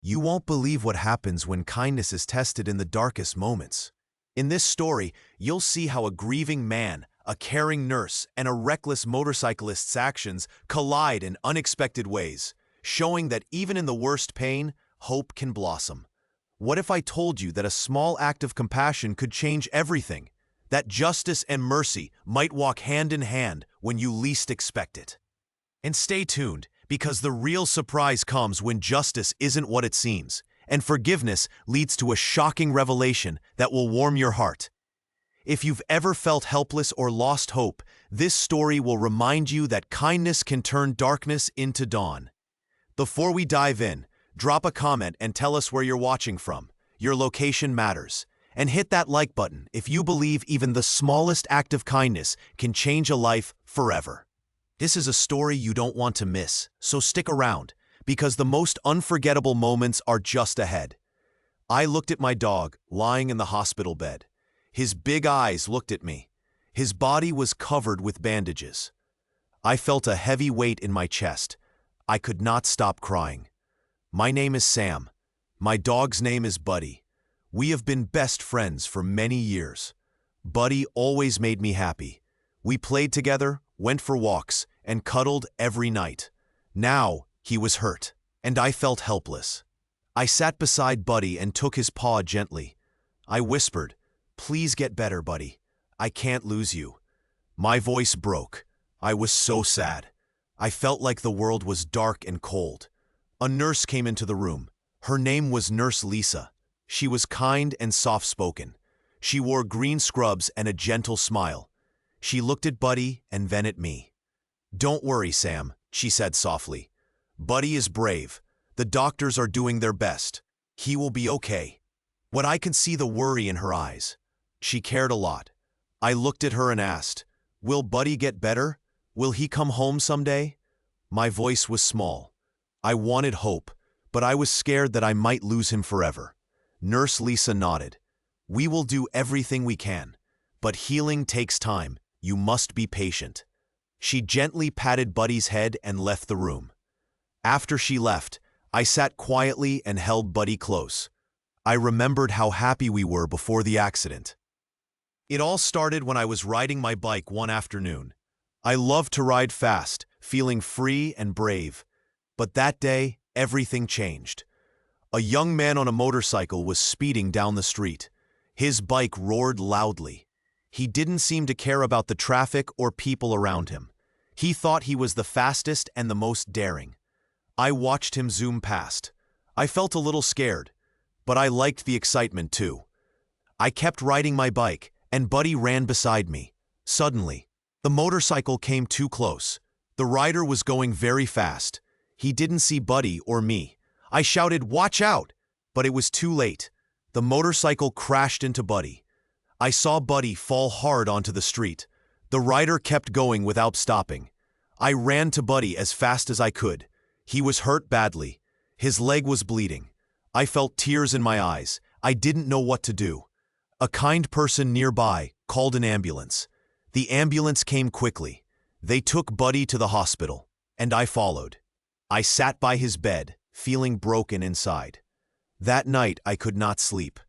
You won't believe what happens when kindness is tested in the darkest moments. In this story, you'll see how a grieving man, a caring nurse, and a reckless motorcyclist's actions collide in unexpected ways, showing that even in the worst pain, hope can blossom. What if I told you that a small act of compassion could change everything? That justice and mercy might walk hand in hand when you least expect it. And stay tuned, because the real surprise comes when justice isn't what it seems, and forgiveness leads to a shocking revelation that will warm your heart. If you've ever felt helpless or lost hope, this story will remind you that kindness can turn darkness into dawn. Before we dive in, drop a comment and tell us where you're watching from. Your location matters. And hit that like button if you believe even the smallest act of kindness can change a life forever. This is a story you don't want to miss, so stick around, because the most unforgettable moments are just ahead. I looked at my dog, lying in the hospital bed. His big eyes looked at me. His body was covered with bandages. I felt a heavy weight in my chest. I could not stop crying. My name is Sam. My dog's name is Buddy. We have been best friends for many years. Buddy always made me happy. We played together, went for walks, and cuddled every night. Now, he was hurt, and I felt helpless. I sat beside Buddy and took his paw gently. I whispered, "Please get better, Buddy. I can't lose you." My voice broke. I was so sad. I felt like the world was dark and cold. A nurse came into the room. Her name was Nurse Lisa. She was kind and soft-spoken. She wore green scrubs and a gentle smile. She looked at Buddy and then at me. "Don't worry, Sam," she said softly. "Buddy is brave. The doctors are doing their best. He will be okay." But I could see the worry in her eyes. She cared a lot. I looked at her and asked, "Will Buddy get better? Will he come home someday?" My voice was small. I wanted hope, but I was scared that I might lose him forever. Nurse Lisa nodded. "We will do everything we can, but healing takes time. You must be patient." She gently patted Buddy's head and left the room. After she left, I sat quietly and held Buddy close. I remembered how happy we were before the accident. It all started when I was riding my bike one afternoon. I loved to ride fast, feeling free and brave. But that day, everything changed. A young man on a motorcycle was speeding down the street. His bike roared loudly. He didn't seem to care about the traffic or people around him. He thought he was the fastest and the most daring. I watched him zoom past. I felt a little scared, but I liked the excitement too. I kept riding my bike, and Buddy ran beside me. Suddenly, the motorcycle came too close. The rider was going very fast. He didn't see Buddy or me. I shouted, "Watch out!" But it was too late. The motorcycle crashed into Buddy. I saw Buddy fall hard onto the street. The rider kept going without stopping. I ran to Buddy as fast as I could. He was hurt badly. His leg was bleeding. I felt tears in my eyes. I didn't know what to do. A kind person nearby called an ambulance. The ambulance came quickly. They took Buddy to the hospital, and I followed. I sat by his bed, feeling broken inside. That night, I could not sleep.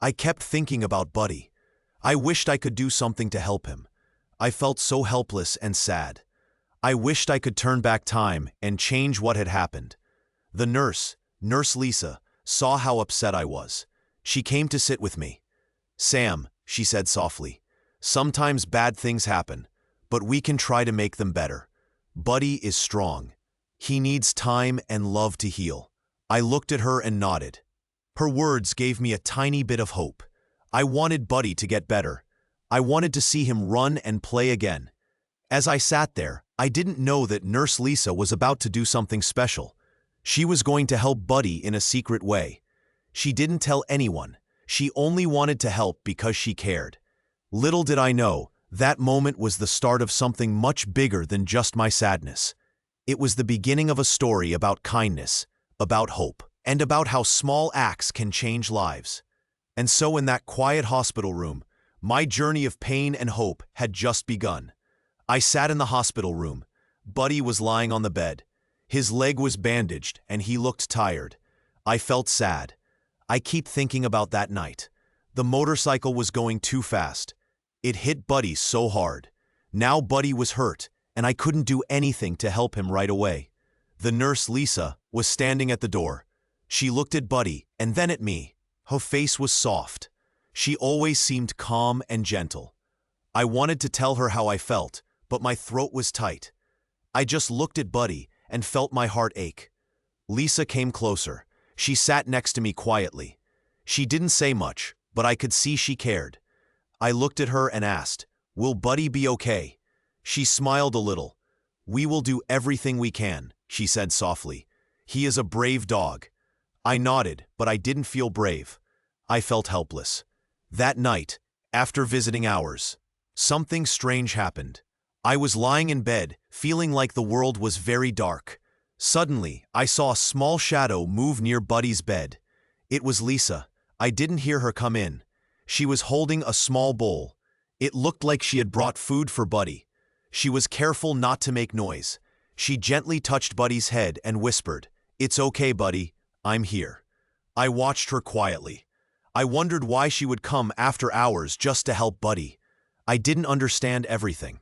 I kept thinking about Buddy. I wished I could do something to help him. I felt so helpless and sad. I wished I could turn back time and change what had happened. The nurse, Nurse Lisa, saw how upset I was. She came to sit with me. "Sam," she said softly, "sometimes bad things happen, but we can try to make them better. Buddy is strong. He needs time and love to heal." I looked at her and nodded. Her words gave me a tiny bit of hope. I wanted Buddy to get better. I wanted to see him run and play again. As I sat there, I didn't know that Nurse Lisa was about to do something special. She was going to help Buddy in a secret way. She didn't tell anyone. She only wanted to help because she cared. Little did I know, that moment was the start of something much bigger than just my sadness. It was the beginning of a story about kindness, about hope, and about how small acts can change lives. And so in that quiet hospital room, my journey of pain and hope had just begun. I sat in the hospital room. Buddy was lying on the bed. His leg was bandaged, and he looked tired. I felt sad. I keep thinking about that night. The motorcycle was going too fast. It hit Buddy so hard. Now Buddy was hurt, and I couldn't do anything to help him right away. The nurse, Lisa, was standing at the door. She looked at Buddy and then at me. Her face was soft. She always seemed calm and gentle. I wanted to tell her how I felt, but my throat was tight. I just looked at Buddy and felt my heart ache. Lisa came closer. She sat next to me quietly. She didn't say much, but I could see she cared. I looked at her and asked, "Will Buddy be okay?" She smiled a little. "We will do everything we can," she said softly. "He is a brave dog." I nodded, but I didn't feel brave. I felt helpless. That night, after visiting hours, something strange happened. I was lying in bed, feeling like the world was very dark. Suddenly, I saw a small shadow move near Buddy's bed. It was Lisa. I didn't hear her come in. She was holding a small bowl. It looked like she had brought food for Buddy. She was careful not to make noise. She gently touched Buddy's head and whispered, "It's okay, Buddy. I'm here." I watched her quietly. I wondered why she would come after hours just to help Buddy. I didn't understand everything.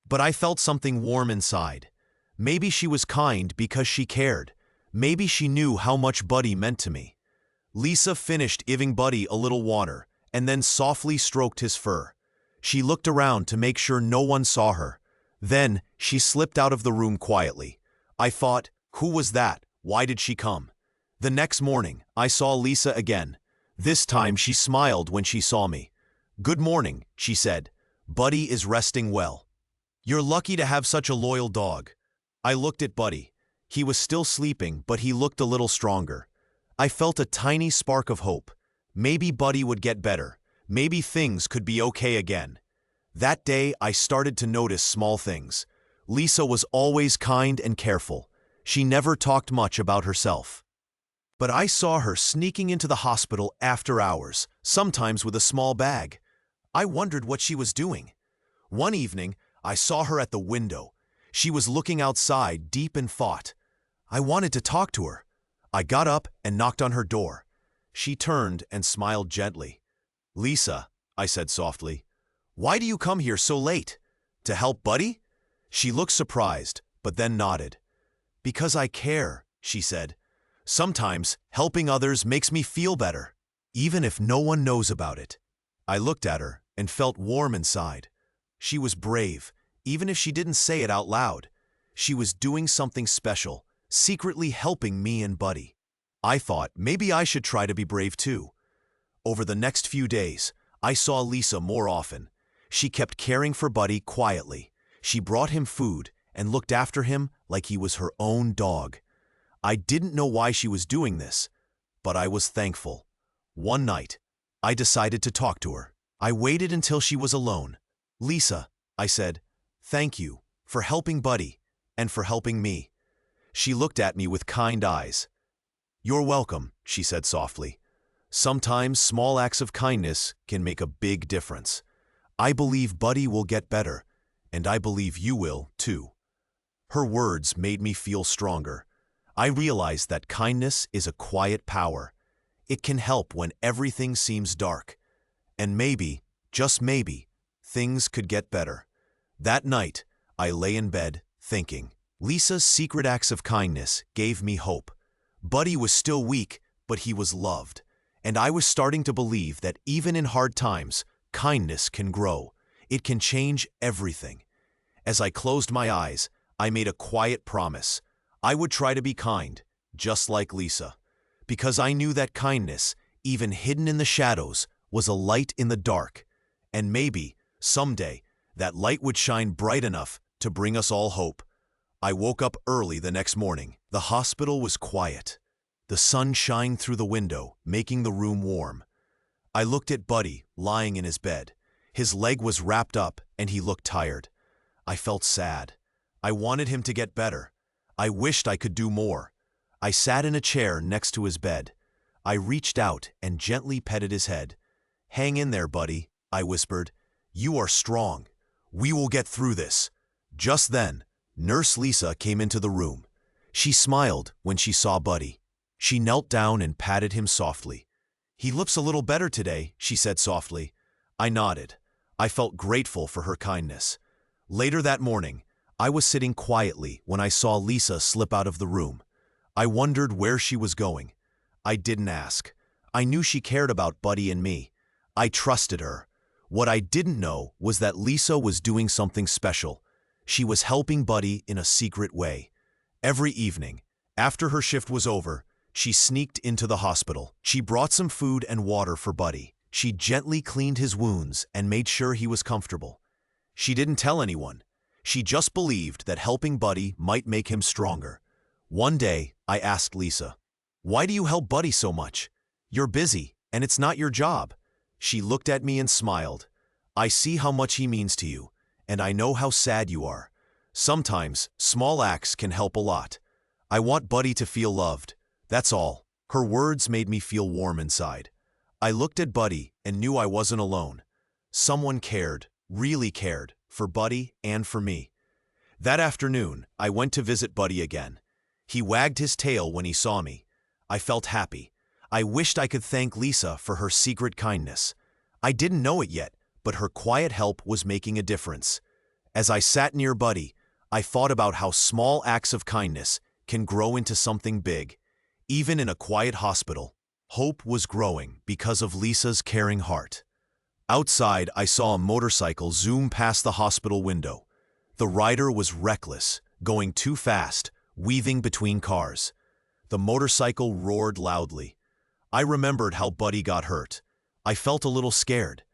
But I felt something warm inside. Maybe she was kind because she cared. Maybe she knew how much Buddy meant to me. Lisa finished giving Buddy a little water and then softly stroked his fur. She looked around to make sure no one saw her. Then she slipped out of the room quietly. I thought, who was that? Why did she come? The next morning, I saw Lisa again. This time she smiled when she saw me. "Good morning," she said. "Buddy is resting well." "You're lucky to have such a loyal dog." I looked at Buddy. He was still sleeping, but he looked a little stronger. I felt a tiny spark of hope. Maybe Buddy would get better. Maybe things could be okay again. That day, I started to notice small things. Lisa was always kind and careful. She never talked much about herself. But I saw her sneaking into the hospital after hours, sometimes with a small bag. I wondered what she was doing. One evening, I saw her at the window. She was looking outside, deep in thought. I wanted to talk to her. I got up and knocked on her door. She turned and smiled gently. "Lisa," I said softly, "why do you come here so late? To help Buddy?" She looked surprised, but then nodded. "Because I care," she said. "Sometimes helping others makes me feel better, even if no one knows about it." I looked at her and felt warm inside. She was brave, even if she didn't say it out loud. She was doing something special, secretly helping me and Buddy. I thought maybe I should try to be brave too. Over the next few days, I saw Lisa more often. She kept caring for Buddy quietly. She brought him food and looked after him like he was her own dog. I didn't know why she was doing this, but I was thankful. One night, I decided to talk to her. I waited until she was alone. "Lisa," I said, "thank you for helping Buddy and for helping me." She looked at me with kind eyes. "You're welcome," she said softly. "Sometimes small acts of kindness can make a big difference. I believe Buddy will get better, and I believe you will, too." Her words made me feel stronger. I realized that kindness is a quiet power. It can help when everything seems dark. And maybe, just maybe, things could get better. That night, I lay in bed, thinking. Lisa's secret acts of kindness gave me hope. Buddy was still weak, but he was loved. And I was starting to believe that even in hard times, kindness can grow. It can change everything. As I closed my eyes, I made a quiet promise. I would try to be kind, just like Lisa. Because I knew that kindness, even hidden in the shadows, was a light in the dark. And maybe, someday, that light would shine bright enough to bring us all hope. I woke up early the next morning. The hospital was quiet. The sun shined through the window, making the room warm. I looked at Buddy, lying in his bed. His leg was wrapped up, and he looked tired. I felt sad. I wanted him to get better. I wished I could do more. I sat in a chair next to his bed. I reached out and gently petted his head. "Hang in there, Buddy," I whispered. "You are strong. We will get through this." Just then, Nurse Lisa came into the room. She smiled when she saw Buddy. She knelt down and patted him softly. "He looks a little better today," she said softly. I nodded. I felt grateful for her kindness. Later that morning, I was sitting quietly when I saw Lisa slip out of the room. I wondered where she was going. I didn't ask. I knew she cared about Buddy and me. I trusted her. What I didn't know was that Lisa was doing something special. She was helping Buddy in a secret way. Every evening, after her shift was over, she sneaked into the hospital. She brought some food and water for Buddy. She gently cleaned his wounds and made sure he was comfortable. She didn't tell anyone. She just believed that helping Buddy might make him stronger. One day, I asked Lisa, "Why do you help Buddy so much? You're busy, and it's not your job." She looked at me and smiled. "I see how much he means to you, and I know how sad you are. Sometimes, small acts can help a lot. I want Buddy to feel loved. That's all." Her words made me feel warm inside. I looked at Buddy and knew I wasn't alone. Someone cared, really cared, for Buddy and for me. That afternoon, I went to visit Buddy again. He wagged his tail when he saw me. I felt happy. I wished I could thank Lisa for her secret kindness. I didn't know it yet, but her quiet help was making a difference. As I sat near Buddy, I thought about how small acts of kindness can grow into something big. Even in a quiet hospital, hope was growing because of Lisa's caring heart. Outside, I saw a motorcycle zoom past the hospital window. The rider was reckless, going too fast, weaving between cars. The motorcycle roared loudly. I remembered how Buddy got hurt. I felt a little scared.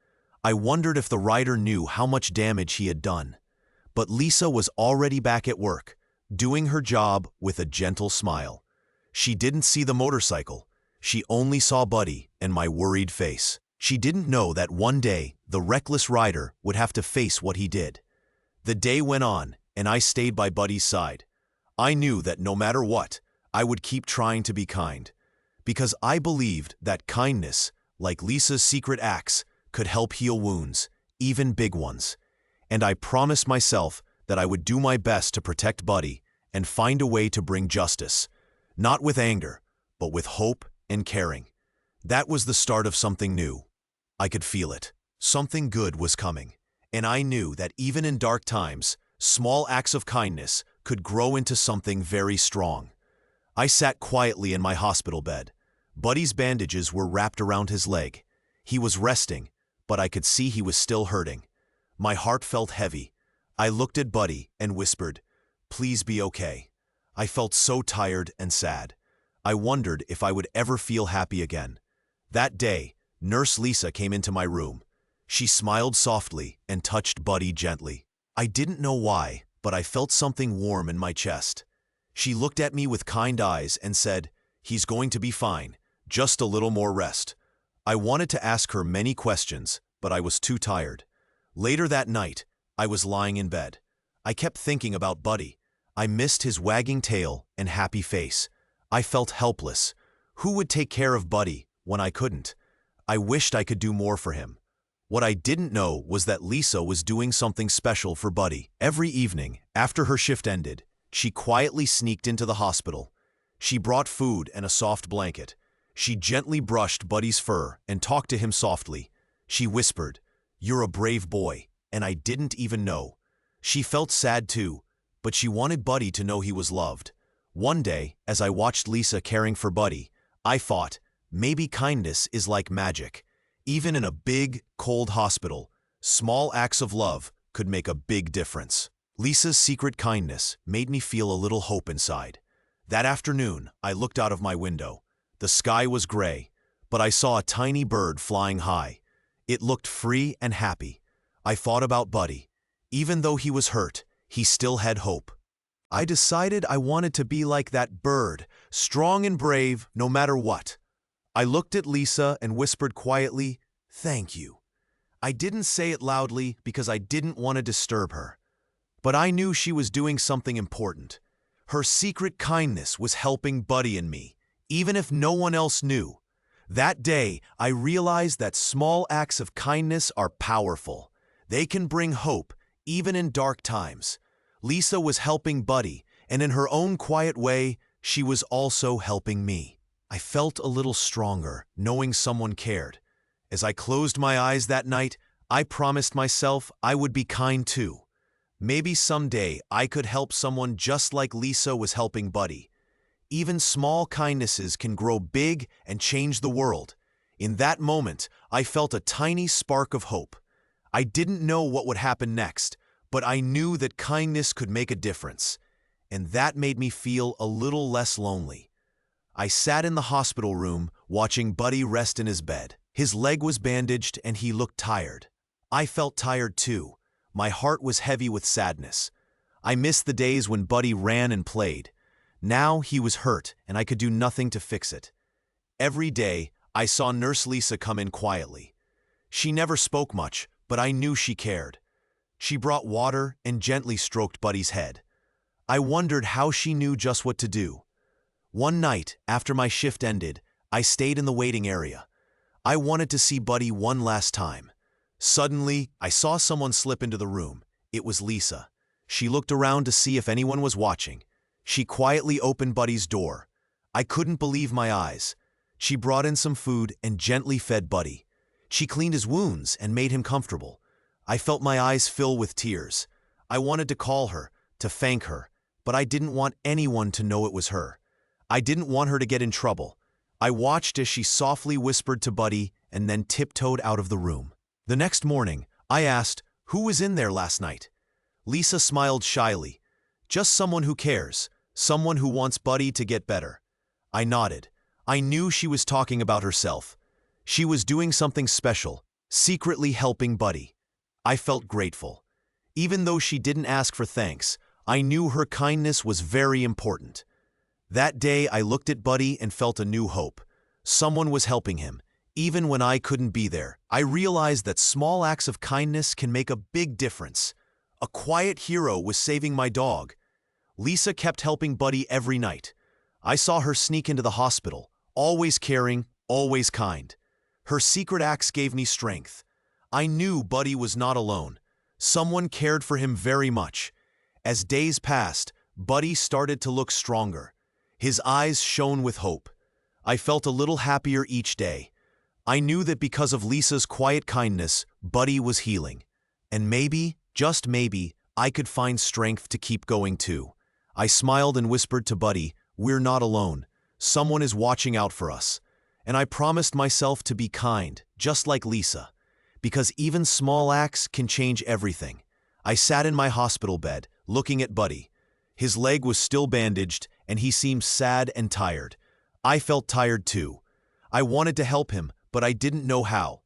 I wondered if the rider knew how much damage he had done. But Lisa was already back at work, doing her job with a gentle smile. She didn't see the motorcycle. She only saw Buddy and my worried face. She didn't know that one day the reckless rider would have to face what he did. The day went on, and I stayed by Buddy's side. I knew that no matter what, I would keep trying to be kind, because I believed that kindness, like Lisa's secret acts, could help heal wounds, even big ones. And I promised myself that I would do my best to protect Buddy and find a way to bring justice, not with anger, but with hope and caring. That was the start of something new. I could feel it. Something good was coming, and I knew that even in dark times, small acts of kindness could grow into something very strong. I sat quietly in my hospital bed. Buddy's bandages were wrapped around his leg. He was resting, but I could see he was still hurting. My heart felt heavy. I looked at Buddy and whispered, "Please be okay." I felt so tired and sad. I wondered if I would ever feel happy again. That day, Nurse Lisa came into my room. She smiled softly and touched Buddy gently. I didn't know why, but I felt something warm in my chest. She looked at me with kind eyes and said, "He's going to be fine, just a little more rest." I wanted to ask her many questions, but I was too tired. Later that night, I was lying in bed. I kept thinking about Buddy. I missed his wagging tail and happy face. I felt helpless. Who would take care of Buddy when I couldn't? I wished I could do more for him. What I didn't know was that Lisa was doing something special for Buddy. Every evening, after her shift ended, she quietly sneaked into the hospital. She brought food and a soft blanket. She gently brushed Buddy's fur and talked to him softly. She whispered, "You're a brave boy," and I didn't even know. She felt sad too, but she wanted Buddy to know he was loved. One day, as I watched Lisa caring for Buddy, I thought, maybe kindness is like magic. Even in a big, cold hospital, small acts of love could make a big difference. Lisa's secret kindness made me feel a little hope inside. That afternoon, I looked out of my window. The sky was gray, but I saw a tiny bird flying high. It looked free and happy. I thought about Buddy. Even though he was hurt, he still had hope. I decided I wanted to be like that bird, strong and brave no matter what. I looked at Lisa and whispered quietly, "Thank you." I didn't say it loudly because I didn't want to disturb her. But I knew she was doing something important. Her secret kindness was helping Buddy and me, even if no one else knew. That day, I realized that small acts of kindness are powerful. They can bring hope, even in dark times. Lisa was helping Buddy, and in her own quiet way, she was also helping me. I felt a little stronger, knowing someone cared. As I closed my eyes that night, I promised myself I would be kind too. Maybe someday I could help someone just like Lisa was helping Buddy. Even small kindnesses can grow big and change the world. In that moment, I felt a tiny spark of hope. I didn't know what would happen next, but I knew that kindness could make a difference. And that made me feel a little less lonely. I sat in the hospital room, watching Buddy rest in his bed. His leg was bandaged and he looked tired. I felt tired too. My heart was heavy with sadness. I missed the days when Buddy ran and played. Now he was hurt and I could do nothing to fix it. Every day, I saw Nurse Lisa come in quietly. She never spoke much, but I knew she cared. She brought water and gently stroked Buddy's head. I wondered how she knew just what to do. One night, after my shift ended, I stayed in the waiting area. I wanted to see Buddy one last time. Suddenly, I saw someone slip into the room. It was Lisa. She looked around to see if anyone was watching. She quietly opened Buddy's door. I couldn't believe my eyes. She brought in some food and gently fed Buddy. She cleaned his wounds and made him comfortable. I felt my eyes fill with tears. I wanted to call her, to thank her, but I didn't want anyone to know it was her. I didn't want her to get in trouble. I watched as she softly whispered to Buddy and then tiptoed out of the room. The next morning, I asked, "Who was in there last night?" Lisa smiled shyly. "Just someone who cares, someone who wants Buddy to get better." I nodded. I knew she was talking about herself. She was doing something special, secretly helping Buddy. I felt grateful. Even though she didn't ask for thanks, I knew her kindness was very important. That day, I looked at Buddy and felt a new hope. Someone was helping him. Even when I couldn't be there, I realized that small acts of kindness can make a big difference. A quiet hero was saving my dog. Lisa kept helping Buddy every night. I saw her sneak into the hospital, always caring, always kind. Her secret acts gave me strength. I knew Buddy was not alone. Someone cared for him very much. As days passed, Buddy started to look stronger. His eyes shone with hope. I felt a little happier each day. I knew that because of Lisa's quiet kindness, Buddy was healing. And maybe, just maybe, I could find strength to keep going too. I smiled and whispered to Buddy, "We're not alone. Someone is watching out for us." And I promised myself to be kind, just like Lisa. Because even small acts can change everything. I sat in my hospital bed, looking at Buddy. His leg was still bandaged, and he seemed sad and tired. I felt tired too. I wanted to help him, but I didn't know how.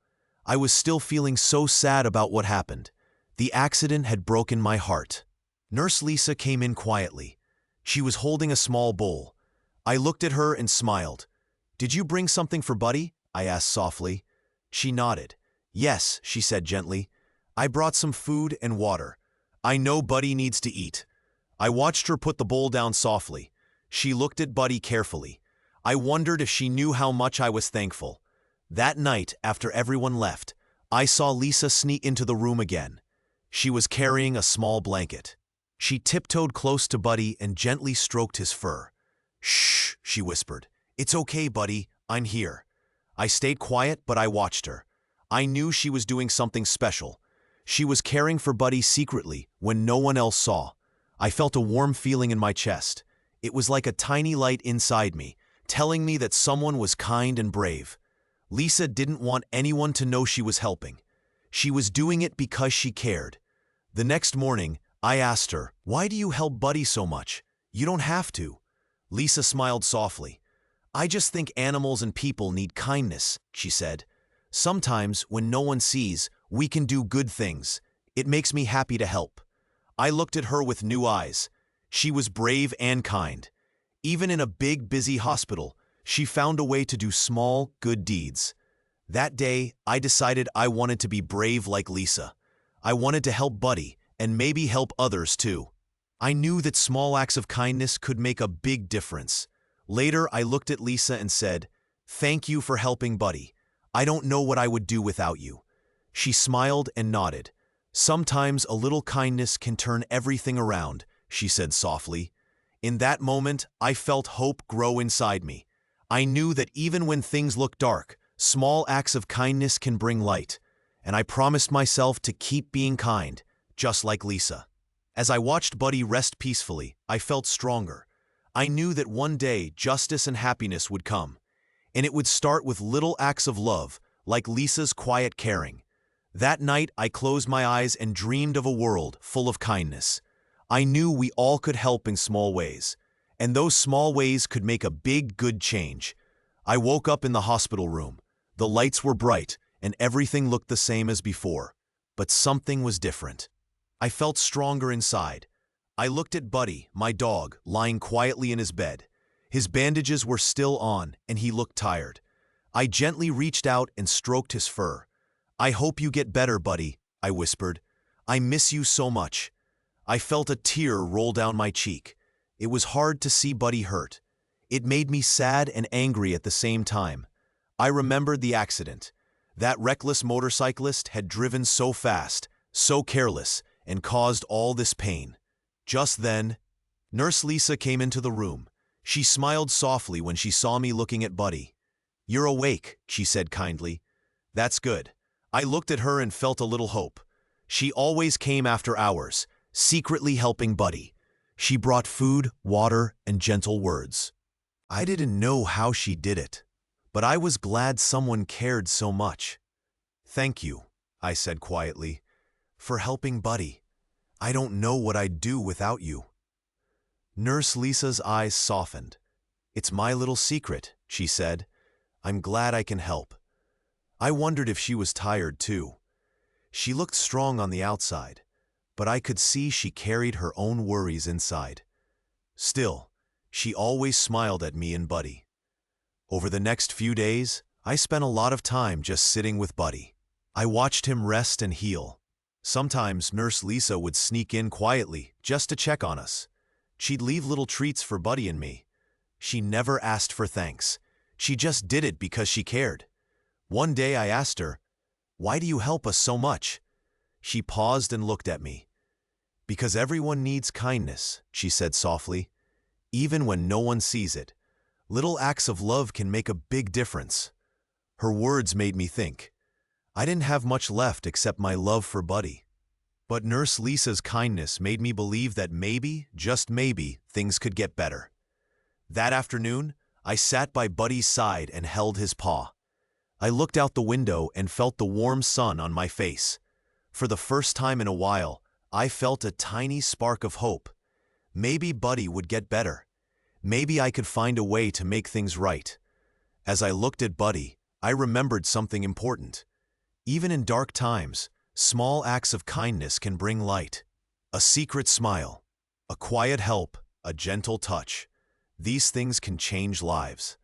I was still feeling so sad about what happened. The accident had broken my heart. Nurse Lisa came in quietly. She was holding a small bowl. I looked at her and smiled. "Did you bring something for Buddy?" I asked softly. She nodded. "Yes," she said gently. "I brought some food and water. I know Buddy needs to eat." I watched her put the bowl down softly. She looked at Buddy carefully. I wondered if she knew how much I was thankful. That night, after everyone left, I saw Lisa sneak into the room again. She was carrying a small blanket. She tiptoed close to Buddy and gently stroked his fur. "Shh," she whispered. "It's okay, Buddy. I'm here." I stayed quiet, but I watched her. I knew she was doing something special. She was caring for Buddy secretly when no one else saw. I felt a warm feeling in my chest. It was like a tiny light inside me, telling me that someone was kind and brave. Lisa didn't want anyone to know she was helping. She was doing it because she cared. The next morning, I asked her, "Why do you help Buddy so much? You don't have to." Lisa smiled softly. "I just think animals and people need kindness," she said. "Sometimes, when no one sees, we can do good things. It makes me happy to help." I looked at her with new eyes. She was brave and kind. Even in a big, busy hospital, she found a way to do small, good deeds. That day, I decided I wanted to be brave like Lisa. I wanted to help Buddy, and maybe help others too. I knew that small acts of kindness could make a big difference. Later, I looked at Lisa and said, "Thank you for helping Buddy. I don't know what I would do without you." She smiled and nodded. "Sometimes a little kindness can turn everything around," she said softly. In that moment, I felt hope grow inside me. I knew that even when things look dark, small acts of kindness can bring light, and I promised myself to keep being kind, just like Lisa. As I watched Buddy rest peacefully, I felt stronger. I knew that one day justice and happiness would come, and it would start with little acts of love, like Lisa's quiet caring. That night, I closed my eyes and dreamed of a world full of kindness. I knew we all could help in small ways, and those small ways could make a big, good change. I woke up in the hospital room. The lights were bright, and everything looked the same as before. But something was different. I felt stronger inside. I looked at Buddy, my dog, lying quietly in his bed. His bandages were still on, and he looked tired. I gently reached out and stroked his fur. "I hope you get better, Buddy," I whispered. "I miss you so much." I felt a tear roll down my cheek. It was hard to see Buddy hurt. It made me sad and angry at the same time. I remembered the accident. That reckless motorcyclist had driven so fast, so careless, and caused all this pain. Just then, Nurse Lisa came into the room. She smiled softly when she saw me looking at Buddy. "You're awake," she said kindly. "That's good." I looked at her and felt a little hope. She always came after hours, secretly helping Buddy. She brought food, water, and gentle words. I didn't know how she did it, but I was glad someone cared so much. "Thank you," I said quietly, "for helping Buddy. I don't know what I'd do without you." Nurse Lisa's eyes softened. "It's my little secret," she said. "I'm glad I can help." I wondered if she was tired too. She looked strong on the outside, but I could see she carried her own worries inside. Still, she always smiled at me and Buddy. Over the next few days, I spent a lot of time just sitting with Buddy. I watched him rest and heal. Sometimes Nurse Lisa would sneak in quietly just to check on us. She'd leave little treats for Buddy and me. She never asked for thanks. She just did it because she cared. One day I asked her, "Why do you help us so much?" She paused and looked at me. "Because everyone needs kindness," she said softly. "Even when no one sees it, little acts of love can make a big difference." Her words made me think. I didn't have much left except my love for Buddy. But Nurse Lisa's kindness made me believe that maybe, just maybe, things could get better. That afternoon, I sat by Buddy's side and held his paw. I looked out the window and felt the warm sun on my face. For the first time in a while, I felt a tiny spark of hope. Maybe Buddy would get better. Maybe I could find a way to make things right. As I looked at Buddy, I remembered something important. Even in dark times, small acts of kindness can bring light. A secret smile, a quiet help, a gentle touch. These things can change lives.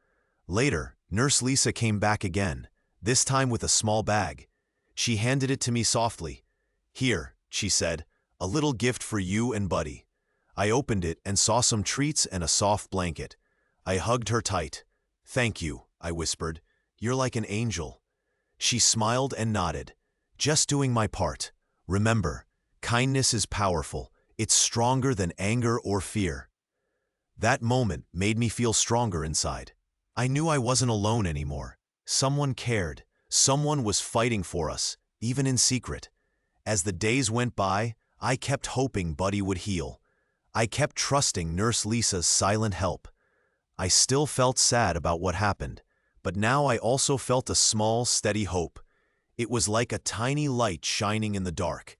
Later, Nurse Lisa came back again, this time with a small bag. She handed it to me softly. "Here," she said, "a little gift for you and Buddy." I opened it and saw some treats and a soft blanket. I hugged her tight. "Thank you," I whispered. "You're like an angel." She smiled and nodded. "Just doing my part. Remember, kindness is powerful. It's stronger than anger or fear." That moment made me feel stronger inside. I knew I wasn't alone anymore. Someone cared. Someone was fighting for us, even in secret. As the days went by, I kept hoping Buddy would heal. I kept trusting Nurse Lisa's silent help. I still felt sad about what happened, but now I also felt a small, steady hope. It was like a tiny light shining in the dark.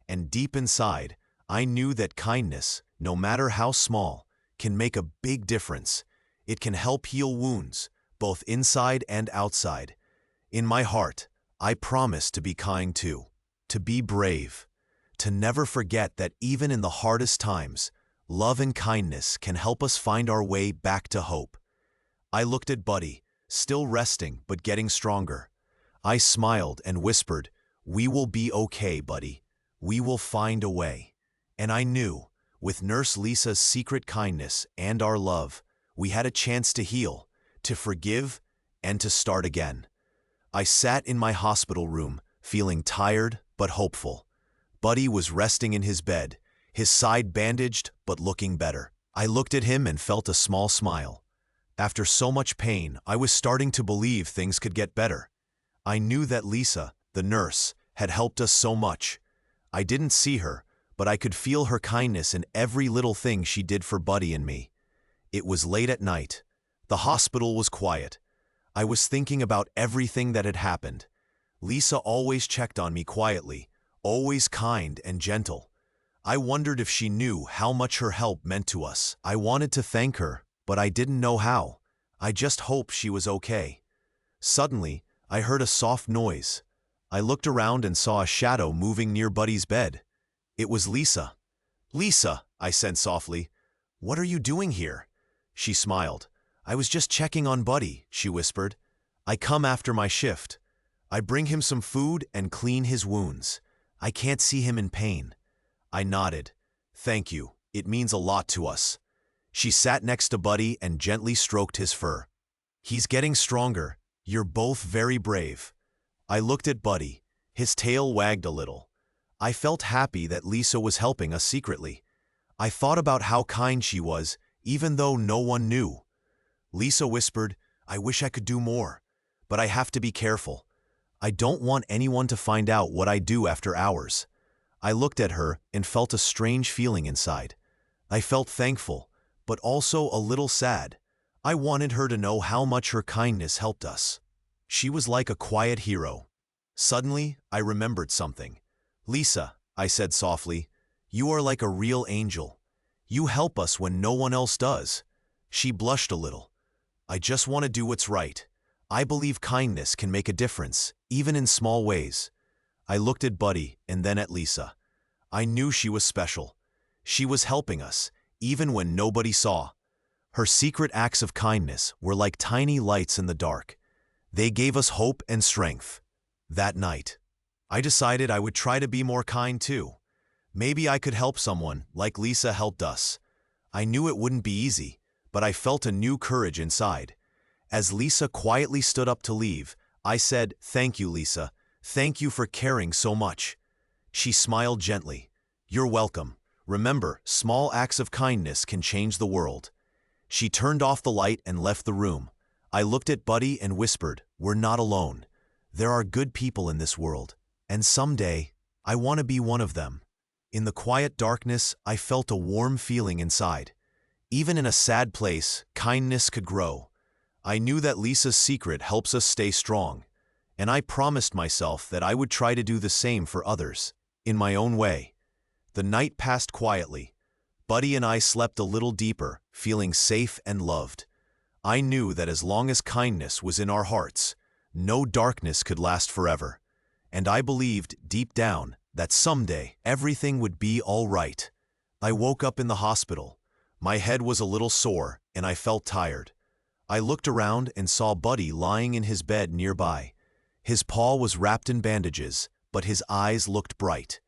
And deep inside, I knew that kindness, no matter how small, can make a big difference. It can help heal wounds, both inside and outside. In my heart, I promise to be kind too, to be brave, to never forget that even in the hardest times, love and kindness can help us find our way back to hope. I looked at Buddy, still resting but getting stronger. I smiled and whispered, "We will be okay, Buddy. We will find a way." And I knew, with Nurse Lisa's secret kindness and our love, we had a chance to heal, to forgive, and to start again. I sat in my hospital room, feeling tired but hopeful. Buddy was resting in his bed, his side bandaged but looking better. I looked at him and felt a small smile. After so much pain, I was starting to believe things could get better. I knew that Lisa, the nurse, had helped us so much. I didn't see her, but I could feel her kindness in every little thing she did for Buddy and me. It was late at night. The hospital was quiet. I was thinking about everything that had happened. Lisa always checked on me quietly, always kind and gentle. I wondered if she knew how much her help meant to us. I wanted to thank her, but I didn't know how. I just hoped she was okay. Suddenly, I heard a soft noise. I looked around and saw a shadow moving near Buddy's bed. It was Lisa. "Lisa," I said softly, "what are you doing here?" She smiled. "I was just checking on Buddy," she whispered. "I come after my shift. I bring him some food and clean his wounds. I can't see him in pain." I nodded. "Thank you. It means a lot to us." She sat next to Buddy and gently stroked his fur. "He's getting stronger. You're both very brave." I looked at Buddy. His tail wagged a little. I felt happy that Lisa was helping us secretly. I thought about how kind she was, even though no one knew. Lisa whispered, "I wish I could do more, but I have to be careful. I don't want anyone to find out what I do after hours." I looked at her and felt a strange feeling inside. I felt thankful, but also a little sad. I wanted her to know how much her kindness helped us. She was like a quiet hero. Suddenly, I remembered something. "Lisa," I said softly, "you are like a real angel. You help us when no one else does." She blushed a little. "I just want to do what's right. I believe kindness can make a difference, even in small ways." I looked at Buddy and then at Lisa. I knew she was special. She was helping us, even when nobody saw. Her secret acts of kindness were like tiny lights in the dark. They gave us hope and strength. That night, I decided I would try to be more kind too. Maybe I could help someone like Lisa helped us. I knew it wouldn't be easy, but I felt a new courage inside. As Lisa quietly stood up to leave, I said, "Thank you, Lisa. Thank you for caring so much." She smiled gently. "You're welcome. Remember, small acts of kindness can change the world." She turned off the light and left the room. I looked at Buddy and whispered, "We're not alone. There are good people in this world, and someday, I want to be one of them." In the quiet darkness, I felt a warm feeling inside. Even in a sad place, kindness could grow. I knew that Lisa's secret helps us stay strong, and I promised myself that I would try to do the same for others, in my own way. The night passed quietly. Buddy and I slept a little deeper, feeling safe and loved. I knew that as long as kindness was in our hearts, no darkness could last forever. And I believed, deep down, that someday everything would be all right. I woke up in the hospital. My head was a little sore, and I felt tired. I looked around and saw Buddy lying in his bed nearby. His paw was wrapped in bandages, but his eyes looked bright.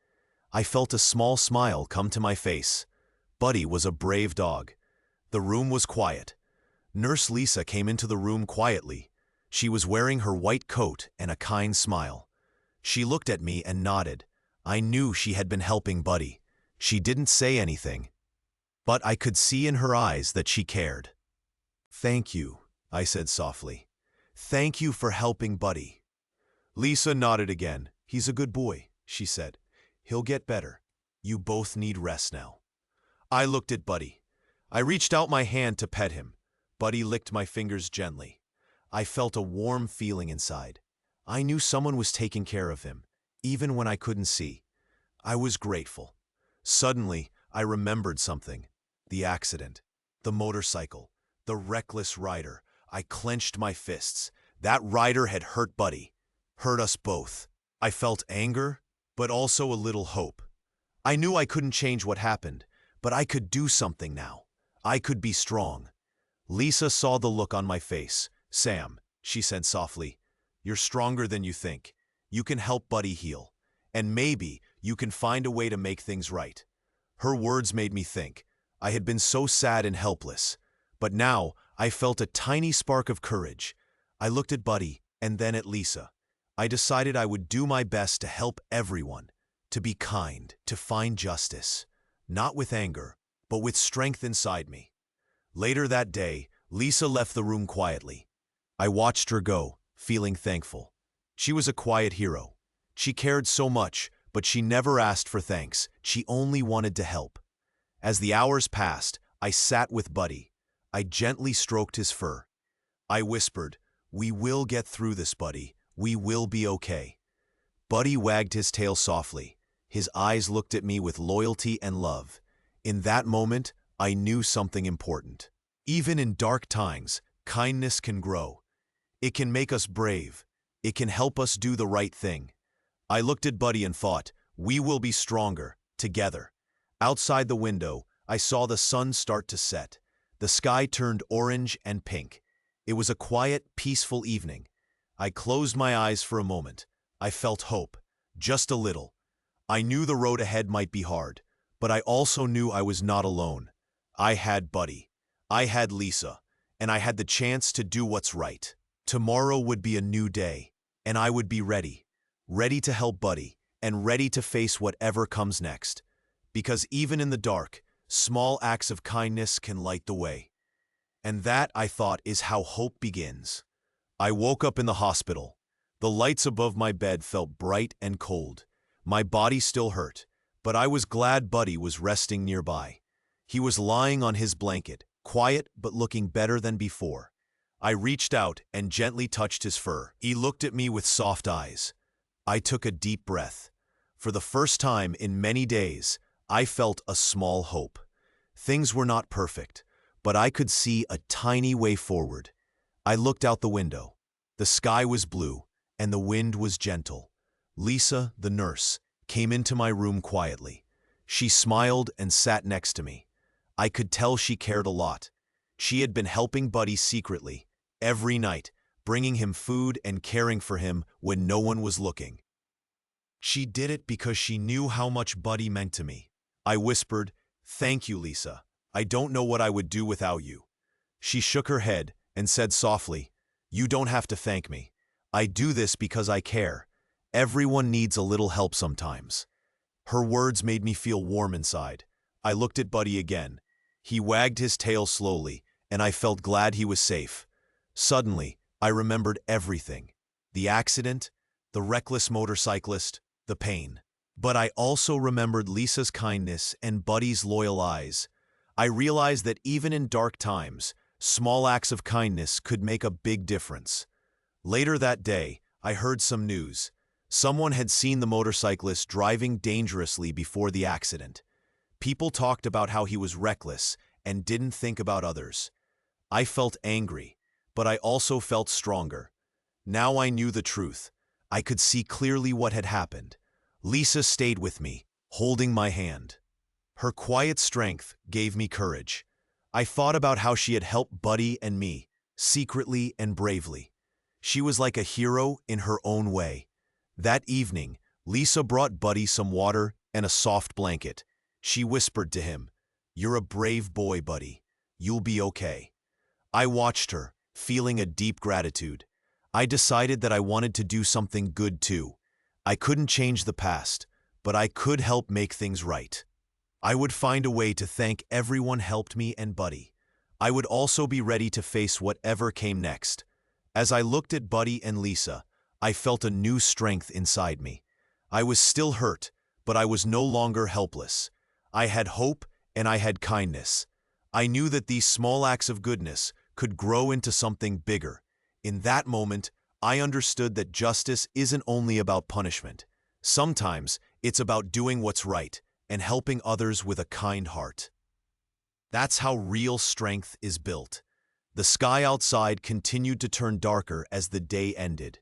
I felt a small smile come to my face. Buddy was a brave dog. The room was quiet. Nurse Lisa came into the room quietly. She was wearing her white coat and a kind smile. She looked at me and nodded. I knew she had been helping Buddy. She didn't say anything, but I could see in her eyes that she cared. "Thank you," I said softly. "Thank you for helping Buddy." Lisa nodded again. "He's a good boy," she said. "He'll get better. You both need rest now." I looked at Buddy. I reached out my hand to pet him. Buddy licked my fingers gently. I felt a warm feeling inside. I knew someone was taking care of him, even when I couldn't see. I was grateful. Suddenly, I remembered something. The accident. The motorcycle. The reckless rider. I clenched my fists. That rider had hurt Buddy. Hurt us both. I felt anger, but also a little hope. I knew I couldn't change what happened, but I could do something now. I could be strong. Lisa saw the look on my face. "Sam," she said softly, "you're stronger than you think. You can help Buddy heal. And maybe you can find a way to make things right." Her words made me think. I had been so sad and helpless. But now I felt a tiny spark of courage. I looked at Buddy and then at Lisa. I decided I would do my best to help everyone, to be kind, to find justice, not with anger, but with strength inside me. Later that day, Lisa left the room quietly. I watched her go, feeling thankful. She was a quiet hero. She cared so much, but she never asked for thanks. She only wanted to help. As the hours passed, I sat with Buddy. I gently stroked his fur. I whispered, "We will get through this, Buddy. We will be okay." Buddy wagged his tail softly. His eyes looked at me with loyalty and love. In that moment, I knew something important. Even in dark times, kindness can grow. It can make us brave. It can help us do the right thing. I looked at Buddy and thought, we will be stronger, together. Outside the window, I saw the sun start to set. The sky turned orange and pink. It was a quiet, peaceful evening. I closed my eyes for a moment. I felt hope, just a little. I knew the road ahead might be hard, but I also knew I was not alone. I had Buddy. I had Lisa, and I had the chance to do what's right. Tomorrow would be a new day, and I would be ready. Ready to help Buddy, and ready to face whatever comes next. Because even in the dark, small acts of kindness can light the way. And that, I thought, is how hope begins. I woke up in the hospital. The lights above my bed felt bright and cold. My body still hurt, but I was glad Buddy was resting nearby. He was lying on his blanket, quiet but looking better than before. I reached out and gently touched his fur. He looked at me with soft eyes. I took a deep breath. For the first time in many days, I felt a small hope. Things were not perfect, but I could see a tiny way forward. I looked out the window. The sky was blue, and the wind was gentle. Lisa, the nurse, came into my room quietly. She smiled and sat next to me. I could tell she cared a lot. She had been helping Buddy secretly, every night, bringing him food and caring for him when no one was looking. She did it because she knew how much Buddy meant to me. I whispered, "Thank you, Lisa. I don't know what I would do without you." She shook her head and said softly, "You don't have to thank me. I do this because I care. Everyone needs a little help sometimes." Her words made me feel warm inside. I looked at Buddy again. He wagged his tail slowly, and I felt glad he was safe. Suddenly, I remembered everything. The accident, the reckless motorcyclist, the pain. But I also remembered Lisa's kindness and Buddy's loyal eyes. I realized that even in dark times, small acts of kindness could make a big difference. Later that day, I heard some news. Someone had seen the motorcyclist driving dangerously before the accident. People talked about how he was reckless and didn't think about others. I felt angry, but I also felt stronger. Now I knew the truth. I could see clearly what had happened. Lisa stayed with me, holding my hand. Her quiet strength gave me courage. I thought about how she had helped Buddy and me, secretly and bravely. She was like a hero in her own way. That evening, Lisa brought Buddy some water and a soft blanket. She whispered to him, "You're a brave boy, Buddy. You'll be okay." I watched her, feeling a deep gratitude. I decided that I wanted to do something good too. I couldn't change the past, but I could help make things right. I would find a way to thank everyone helped me and Buddy. I would also be ready to face whatever came next. As I looked at Buddy and Lisa, I felt a new strength inside me. I was still hurt, but I was no longer helpless. I had hope and I had kindness. I knew that these small acts of goodness could grow into something bigger. In that moment, I understood that justice isn't only about punishment. Sometimes it's about doing what's right and helping others with a kind heart. That's how real strength is built. The sky outside continued to turn darker as the day ended.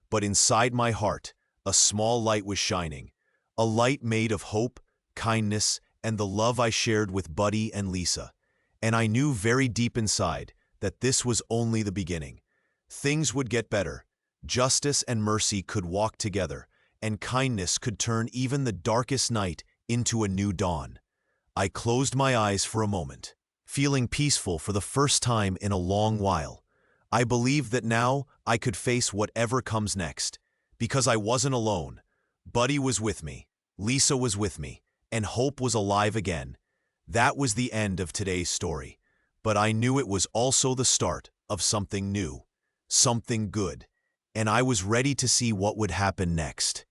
But inside my heart, a small light was shining. A light made of hope, kindness, and the love I shared with Buddy and Lisa. And I knew very deep inside that this was only the beginning. Things would get better. Justice and mercy could walk together, and kindness could turn even the darkest night into a new dawn. I closed my eyes for a moment, feeling peaceful for the first time in a long while. I believed that now I could face whatever comes next, because I wasn't alone. Buddy was with me, Lisa was with me, and hope was alive again. That was the end of today's story. but I knew it was also the start of something new, something good, and I was ready to see what would happen next.